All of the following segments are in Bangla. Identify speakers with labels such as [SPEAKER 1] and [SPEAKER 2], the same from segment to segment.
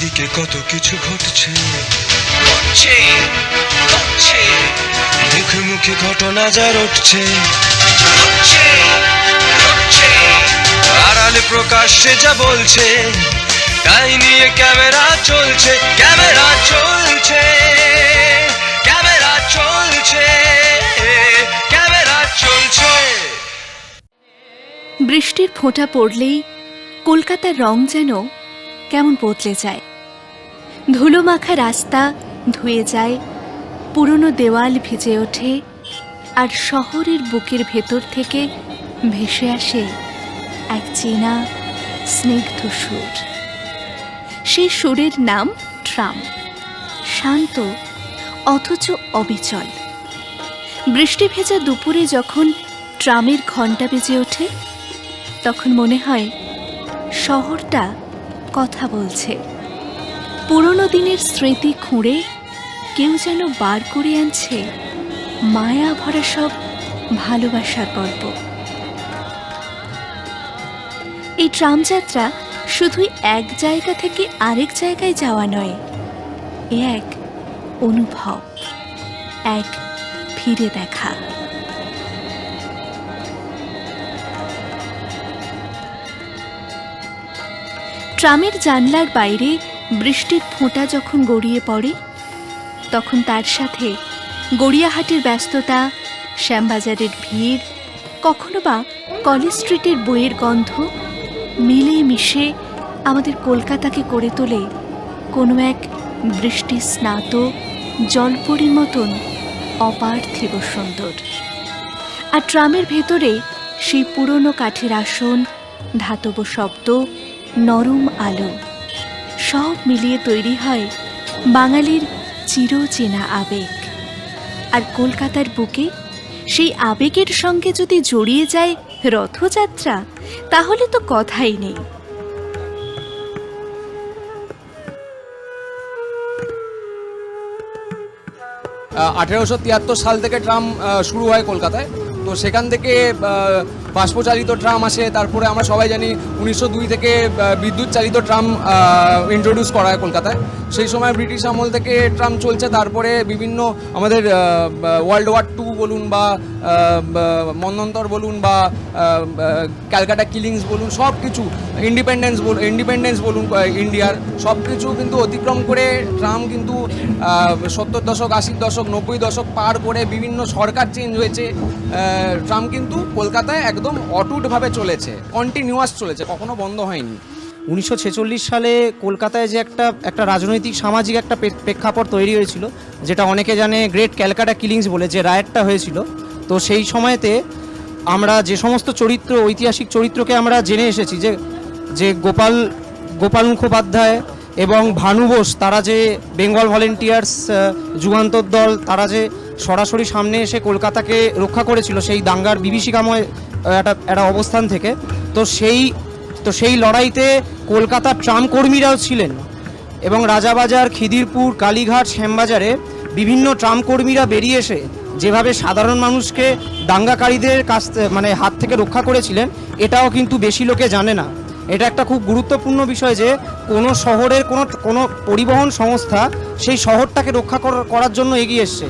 [SPEAKER 1] চারিদিকে কত কিছু ঘটছে,
[SPEAKER 2] ঘটছে ঘটছে
[SPEAKER 1] মুখে মুখে ঘটনা যা রটছে,
[SPEAKER 2] ঘটছে ঘটছে
[SPEAKER 1] আড়ালে প্রকাশ্যে যা বলছে, তাই নিয়ে ক্যামেরা চলছে, ক্যামেরা চলছে, ক্যামেরা চলছে, ক্যামেরা চলছে।
[SPEAKER 3] বৃষ্টির ফোঁটা পড়লেই কলকাতার রং যেন কেমন বদলে যায়। ধুলো মাখা রাস্তা ধুয়ে যায়, পুরনো দেওয়াল ভিজে ওঠে, আর শহরের বুকের ভেতর থেকে ভেসে আসে এক চেনা স্নিগ্ধ সুর। সেই সুরের নাম ট্রাম, শান্ত অথচ অবিচল। বৃষ্টি ভেজা দুপুরে যখন ট্রামের ঘণ্টা বেজে ওঠে, তখন মনে হয় শহরটা কথা বলছে। পুরনো দিনের স্মৃতি খুঁড়ে কেউ যেন বার করে আনছে মায়া ভরা সব ভালোবাসার গল্প। এই ট্রামযাত্রা শুধুই এক জায়গা থেকে আরেক জায়গায় যাওয়া নয়, এ এক অনুভব, এক ফিরে দেখা। ট্রামের জানলার বাইরে বৃষ্টির ফোঁটা যখন গড়িয়ে পড়ে, তখন তার সাথে গড়িয়াহাটের ব্যস্ততা, শ্যামবাজারের ভিড়, কখনো বা কলেজ স্ট্রিটের বইয়ের গন্ধ মিলে মিশে আমাদের কলকাতাকে করে তোলে কোনো এক বৃষ্টি স্নাত জলপরীর মতন অপার্থিব সুন্দর। আর ট্রামের ভেতরে সেই পুরনো কাঠের আসন, ধাতব শব্দ, নরম আলো, সব মিলিয়ে তৈরি হয় বাঙালির চিরচেনা আবেগ। আর কলকাতার বুকে সেই আবেগের সঙ্গে যদি জড়িয়ে যায় রথযাত্রা, তাহলে তো কথাই নেই।
[SPEAKER 4] 1873 সাল থেকে ট্রাম শুরু হয় কলকাতায়। তো সেখান থেকে বাষ্পচালিত ট্রাম আসে, তারপরে আমরা সবাই জানি 1902 থেকে বিদ্যুৎ চালিত ট্রাম ইন্ট্রোডিউস করা হয় কলকাতায়। সেই সময় ব্রিটিশ আমল থেকে ট্রাম চলছে, তারপরে বিভিন্ন আমাদের ওয়ার্ল্ড ওয়ার 2 বলুন বা মন্বন্তর বলুন বা ক্যালকাটা কিলিংস বলুন, সব কিছু ইন্ডিপেন্ডেন্স বলুন ইন্ডিয়ার, সব কিছু কিন্তু অতিক্রম করে ট্রাম কিন্তু 70 দশক, 80 দশক, 90 দশক পার করে বিভিন্ন সরকার চেঞ্জ হয়েছে, ট্রাম কিন্তু কলকাতায় একদম অটুটভাবে চলেছে, কন্টিনিউয়াস চলেছে, কখনো বন্ধ হয়নি।
[SPEAKER 5] 1946 সালে কলকাতায় যে একটা রাজনৈতিক সামাজিক একটা প্রেক্ষাপট তৈরি হয়েছিল, যেটা অনেকে জানে গ্রেট ক্যালকাটা কিলিংস বলে, যে রায়টটা হয়েছিল। তো সেই সময়তে আমরা যে সমস্ত চরিত্র, ঐতিহাসিক চরিত্রকে আমরা জেনে এসেছি, যে গোপাল মুখোপাধ্যায় এবং ভানু বোস, তারা যে বেঙ্গল ভলেন্টিয়ার্স যুগান্তর দল, তারা যে সরাসরি সামনে এসে কলকাতাকে রক্ষা করেছিল সেই দাঙ্গার বিভীষিকাময় একটা অবস্থান থেকে। তো সেই লড়াইতে কলকাতার ট্রাম কর্মীরাও ছিলেন, এবং রাজাবাজার, খিদিরপুর, কালীঘাট, শ্যামবাজারে বিভিন্ন ট্রাম কর্মীরা বেরিয়ে এসে যেভাবে সাধারণ মানুষকে দাঙ্গাকারীদের হাত থেকে রক্ষা করেছিলেন, এটাও কিন্তু বেশি লোকে জানে না। এটা একটা খুব গুরুত্বপূর্ণ বিষয় যে কোনো শহরের কোনো পরিবহন সংস্থা সেই শহরটাকে রক্ষা করার জন্য এগিয়ে এসছে।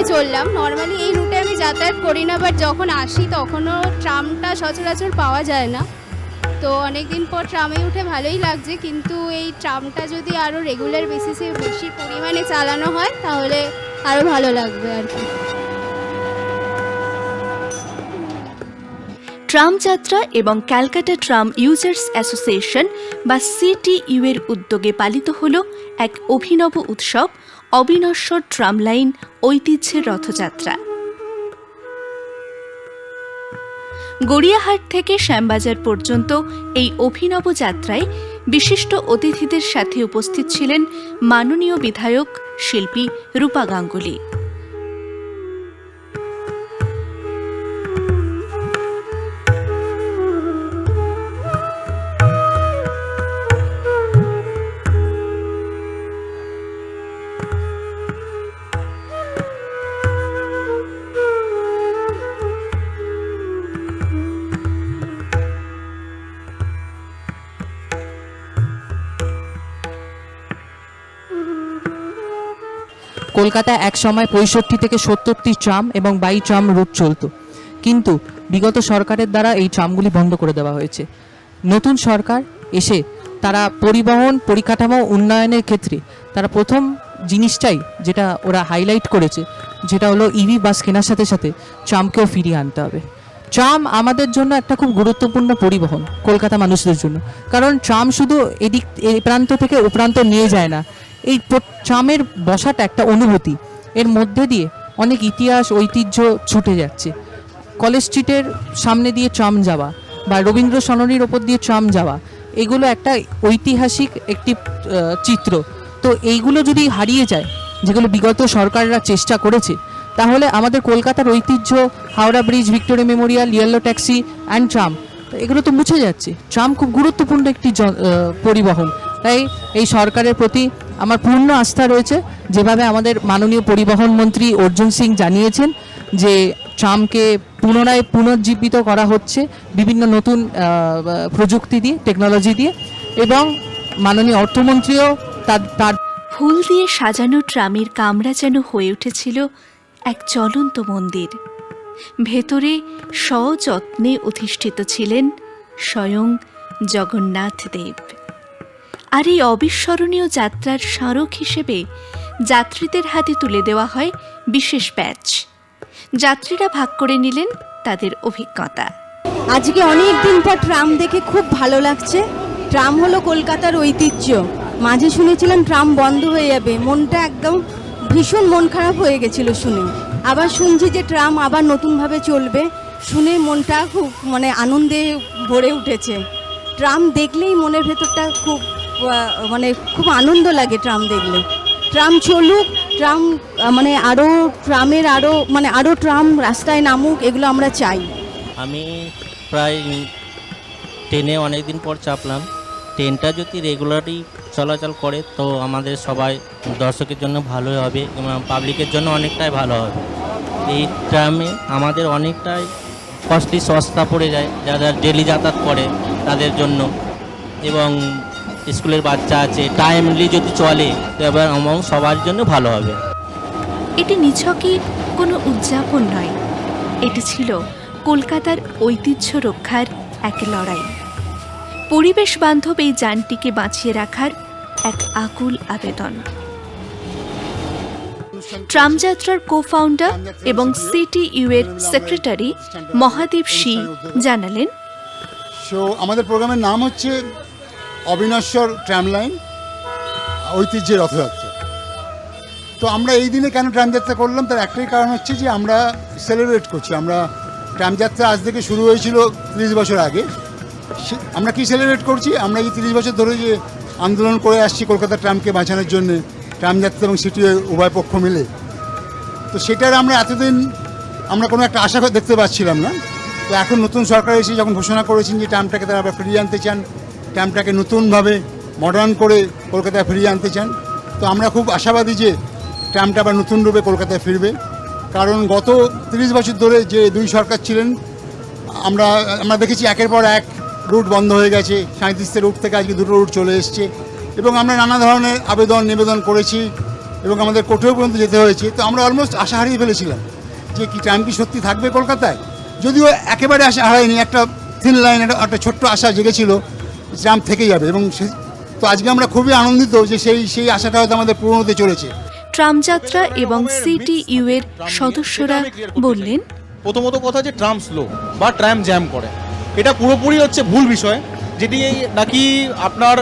[SPEAKER 6] ট্রামে চললাম। নর্মালি এই রুটে আমি যাতায়াত করি না, বাট যখন আসি তখনও ট্রামটা সচরাচর পাওয়া যায় না। তো অনেক দিন পর ট্রামে উঠে ভালোই লাগছে, কিন্তু এই ট্রামটা যদি আরও রেগুলার বেসিসে বেশি পরিমাণে চালানো হয় তাহলে আরও ভালো লাগবে আর কি।
[SPEAKER 3] ট্রাম যাত্রা এবং ক্যালকাটা ট্রাম ইউজার্স অ্যাসোসিয়েশন বা সিটিইউ এর উদ্যোগে পালিত হল এক অভিনব উৎসব, অবিনশ্বর ট্রাম লাইন ঐতিহ্যের রথযাত্রা। গড়িয়াহাট থেকে শ্যামবাজার পর্যন্ত এই অভিনব যাত্রায় বিশিষ্ট অতিথিদের সাথে উপস্থিত ছিলেন মাননীয় বিধায়ক শিল্পী রূপা গাঙ্গুলি।
[SPEAKER 7] কলকাতায় এক সময় 65 থেকে 70টি ট্রাম এবং বাই ট্রাম রুট চলত, কিন্তু বিগত সরকারের দ্বারা এই ট্রামগুলি বন্ধ করে দেওয়া হয়েছে। নতুন সরকার এসে তারা পরিবহন পরিকাঠামো উন্নয়নের ক্ষেত্রে তারা প্রথম জিনিসটাই যেটা ওরা হাইলাইট করেছে, যেটা হলো ইভি বাস কেনার সাথে সাথে ট্রামকেও ফিরিয়ে আনতে হবে। ট্রাম আমাদের জন্য একটা খুব গুরুত্বপূর্ণ পরিবহন কলকাতা মানুষদের জন্য, কারণ ট্রাম শুধু এই প্রান্ত থেকে ও প্রান্ত নিয়ে যায় না। এই ট্রামের বসাটা একটা অনুভূতি, এর মধ্যে দিয়ে অনেক ইতিহাস ঐতিহ্য ছুটে যাচ্ছে। কলেজ স্ট্রিটের সামনে দিয়ে ট্রাম যাওয়া বা রবীন্দ্র সরণির ওপর দিয়ে ট্রাম যাওয়া, এগুলো একটা ঐতিহাসিক একটি চিত্র। তো এইগুলো যদি হারিয়ে যায়, যেগুলো বিগত সরকাররা চেষ্টা করেছে, তাহলে আমাদের কলকাতার ঐতিহ্য, Howrah bridge, Victoria Memorial, yellow taxi and tram, এগুলো তো মুছে যাচ্ছে। ট্রাম খুব গুরুত্বপূর্ণ একটি পরিবহন। তাই এই সরকারের প্রতি আমার পূর্ণ আস্থা রয়েছে, যেভাবে আমাদের মাননীয় পরিবহন মন্ত্রী অর্জুন সিং জানিয়েছেন যে ট্রামকে পুনরায় পুনর্জীবিত করা হচ্ছে বিভিন্ন নতুন প্রযুক্তি দিয়ে, টেকনোলজি দিয়ে, এবং মাননীয় অর্থমন্ত্রীও তার
[SPEAKER 3] ফুল দিয়ে সাজানো ট্রামের কামরা যেন হয়ে উঠেছিল এক জ্বলন্ত মন্দির। ভেতরে সযত্নে অধিষ্ঠিত ছিলেন স্বয়ং জগন্নাথ দেব। আর এই অবিস্মরণীয় যাত্রার স্মারক হিসেবে যাত্রীদের হাতে তুলে দেওয়া হয় বিশেষ ব্যাচ। যাত্রীরা ভাগ করে নিলেন তাদের অভিজ্ঞতা।
[SPEAKER 8] আজকে অনেক দিন পর ট্রাম দেখে খুব ভালো লাগছে। ট্রাম হলো কলকাতার ঐতিহ্য। মাঝে শুনেছিলাম ট্রাম বন্ধ হয়ে যাবে, মনটা একদম ভীষণ মন খারাপ হয়ে গেছিল শুনে। আবার শুনছি যে ট্রাম আবার নতুনভাবে চলবে, শুনে মনটা খুব আনন্দে ভরে উঠেছে। ট্রাম দেখলেই মনের ভেতরটা খুব খুব আনন্দ লাগে ট্রাম দেখলে। ট্রাম চলুক, ট্রাম আরও ট্রাম রাস্তায় নামুক, এগুলো আমরা চাই।
[SPEAKER 9] আমি প্রায় ট্রেনে অনেক দিন পর চাপলাম। ট্রেনটা যদি রেগুলারই চলাচল করে তো আমাদের সবাই দর্শকের জন্য ভালোই হবে এবং পাবলিকের জন্য অনেকটাই ভালো হবে। এই ট্রামে আমাদের অনেকটাই কস্টলি সস্তা পড়ে যায় যারা ডেলি যাতায়াত করে তাদের জন্য, এবং স্কুলের বাচ্চা আছে, টাইমলি যদি চলে তো এবার আমার সবার জন্য ভালো হবে।
[SPEAKER 3] এটি নিছকই কোনো উদযাপন নয়, এটি ছিল কলকাতার ঐতিহ্য রক্ষার এক লড়াই। পরিবেশ বান্ধব এই যানটিকে বাঁচিয়ে রাখার এক আকুল আবেদন। ট্রামযাত্রার কো-ফাউন্ডার এবং সিটিইউ এর সেক্রেটারি মহাদেব শি জানালেন,
[SPEAKER 10] আমাদের প্রোগ্রামের নাম হচ্ছে অবিনশ্বর ট্রাম লাইন ঐতিহ্যের রথযাত্রা। তো আমরা এই দিনে কেন ট্রামযাত্রা করলাম, তার একটাই কারণ হচ্ছে যে আমরা সেলিব্রেট করছি। আমরা ট্রামযাত্রা আজ থেকে শুরু হয়েছিল 30 বছর আগে। আমরা কি সেলিব্রেট করছি, আমরা এই 30 বছর ধরে যে আন্দোলন করে আসছি কলকাতার ট্রামকে বাঁচানোর জন্যে, ট্রামযাত্রা এবং সিটি উভয় পক্ষ মিলে, তো সেটার আমরা এতদিন কোনো একটা আশা দেখতে পাচ্ছিলাম না। তো এখন নতুন সরকার এসে যখন ঘোষণা করেছেন যে ট্রামটাকে তারা আবার ফিরিয়ে আনতে চান, ট্রামটাকে নতুনভাবে মডার্ন করে কলকাতায় ফিরিয়ে আনতে চান, তো আমরা খুব আশাবাদী যে ট্রামটা আবার নতুন রূপে কলকাতায় ফিরবে। কারণ গত 30 বছর ধরে যে দুই সরকার ছিলেন, আমরা দেখেছি একের পর এক রুট বন্ধ হয়ে গেছে। 37 রুট থেকে আজকে 2টো রুট চলে এসছে, এবং আমরা নানা ধরনের আবেদন নিবেদন করেছি এবং আমাদের কোর্টেও পর্যন্ত যেতে হয়েছে। তো আমরা অলমোস্ট আশা হারিয়ে ফেলেছিলাম যে কি ট্রাম কি সত্যি থাকবে কলকাতায়, যদিও একেবারে আশা হারায়নি, একটা থিন লাইন, একটা ছোট্ট আশা জেগেছিল ট্রাম থেকে যাবে। এবং তো আজকে আমরা খুবই আনন্দিত যে সেই আশাটা হয়তো আমাদের পূরণ হতে চলেছে।
[SPEAKER 3] ট্রামযাত্রা এবং সিটিইউ এর সদস্যরা বললেন,
[SPEAKER 11] প্রথমত কথা যে ট্রাম স্লো বা ট্রাম জ্যাম করে, এটা পুরোপুরি হচ্ছে ভুল বিষয়, যেটি নাকি আপনার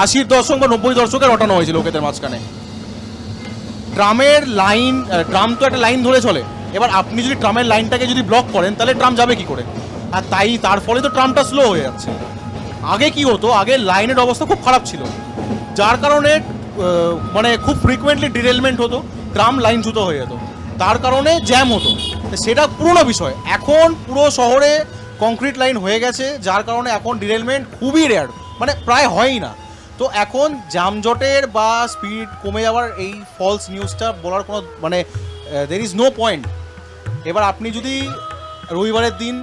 [SPEAKER 11] 80-র দশক বা 90-র দশকে রটানো হয়েছিল লোকেদের মাঝখানে। ট্রামের লাইন, ট্রাম তো একটা লাইন ধরে চলে, এবার আপনি যদি ট্রামের লাইনটাকে যদি ব্লক করেন তাহলে ট্রাম যাবে কি করে? আর তার ফলে তো ট্রামটা স্লো হয়ে যাচ্ছে। আগে কি হতো, আগে লাইনের অবস্থা খুব খারাপ ছিল, যার কারণে মানে খুব ফ্রিকুয়েন্টলি ডিরেলমেন্ট হতো, ট্রাম লাইনচ্যুত হয়ে যেত, তার কারণে জ্যাম হতো। সেটা পুরনো বিষয়। এখন পুরো শহরে কংক্রিট লাইন হয়ে গেছে, যার কারণে এখন ডিরেলমেন্ট খুবই রেয়ার, মানে প্রায় হয়ই না। তো এখন যানজটের বা স্পিড কমে যাওয়ার এই ফলস নিউজটা বলার কোনো মানে দের ইজ নো পয়েন্ট। এবার আপনি যদি রবিবারের দিন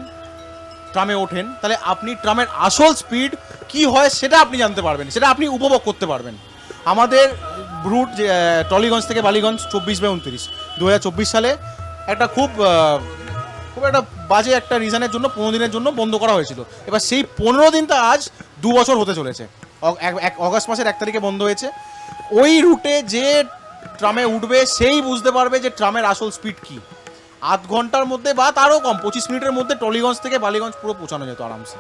[SPEAKER 11] ট্রামে ওঠেন তাহলে আপনি ট্রামের আসল স্পিড কি হয় সেটা আপনি জানতে পারবেন, সেটা আপনি উপভোগ করতে পারবেন। আমাদের রুট যে টলিগঞ্জ থেকে বালিগঞ্জ 24/29 2024 সালে একটা খুব একটা বাজে একটা রিজনের জন্য 15 দিনের জন্য বন্ধ করা হয়েছিল। এবার সেই 15 দিনটা আজ 2 বছর হতে চলেছে। অগাস্ট মাসের 1 তারিখে বন্ধ হয়েছে। ওই রুটে যে ট্রামে উঠবে সেই বুঝতে পারবে যে ট্রামের আসল স্পিড কী। আধ ঘন্টার মধ্যে বা তারও কম 25 মিনিটের মধ্যে টলিগঞ্জ থেকে বালিগঞ্জ পুরো পৌঁছানো যেত আরামসে।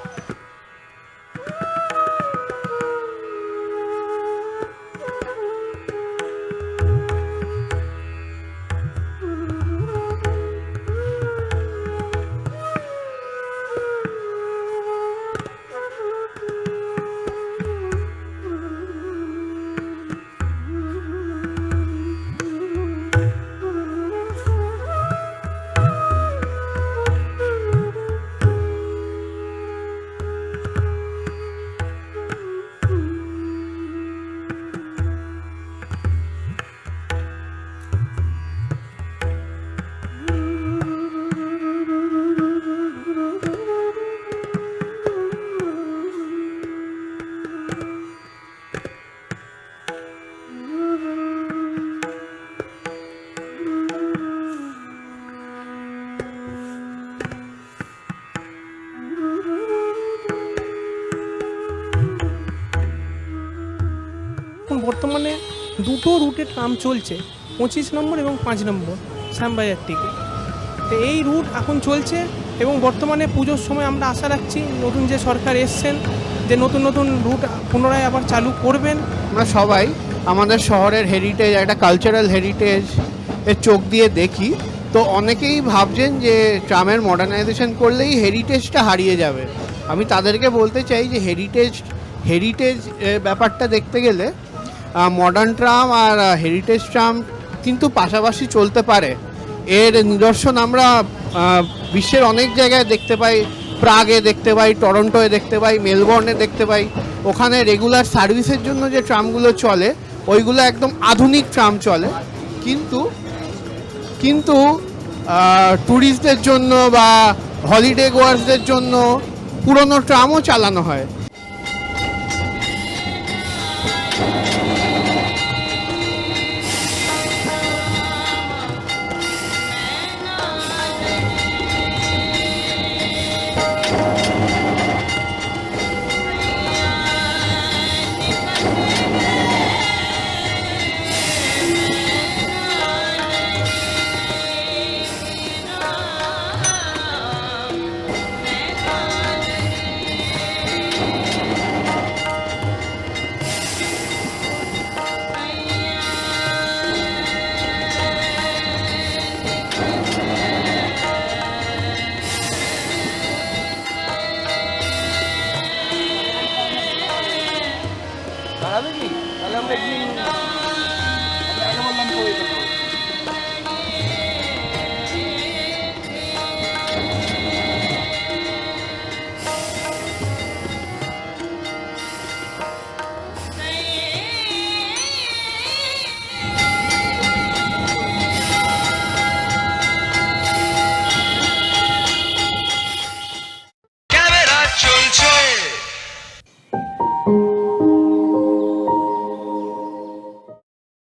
[SPEAKER 12] বর্তমানে দুটো রুটে ট্রাম চলছে, 25 নম্বর এবং 5 নম্বর শ্যামবাজার থেকে। তো এই রুট এখন চলছে এবং বর্তমানে পুজোর সময় আমরা আশা রাখছি নতুন যে সরকার এসছেন যে নতুন নতুন রুট পুনরায় আবার চালু করবেন।
[SPEAKER 13] আমরা সবাই আমাদের শহরের হেরিটেজ, একটা কালচারাল হেরিটেজ এর চোখ দিয়ে দেখি। তো অনেকেই ভাবছেন যে ট্রামের মডার্নাইজেশন করলেই হেরিটেজটা হারিয়ে যাবে। আমি তাদেরকে বলতে চাই যে হেরিটেজ ব্যাপারটা দেখতে গেলে মডার্ন ট্রাম আর হেরিটেজ ট্রাম কিন্তু পাশাপাশি চলতে পারে। এর নিদর্শন আমরা বিশ্বের অনেক জায়গায় দেখতে পাই, প্রাগে দেখতে পাই, টরন্টোয় দেখতে পাই, মেলবোর্নে দেখতে পাই। ওখানে রেগুলার সার্ভিসের জন্য যে ট্রামগুলো চলে ওইগুলো একদম আধুনিক ট্রাম চলে, কিন্তু ট্যুরিস্টদের জন্য বা হলিডে গোয়ার্সদের জন্য পুরনো ট্রামও চালানো হয়।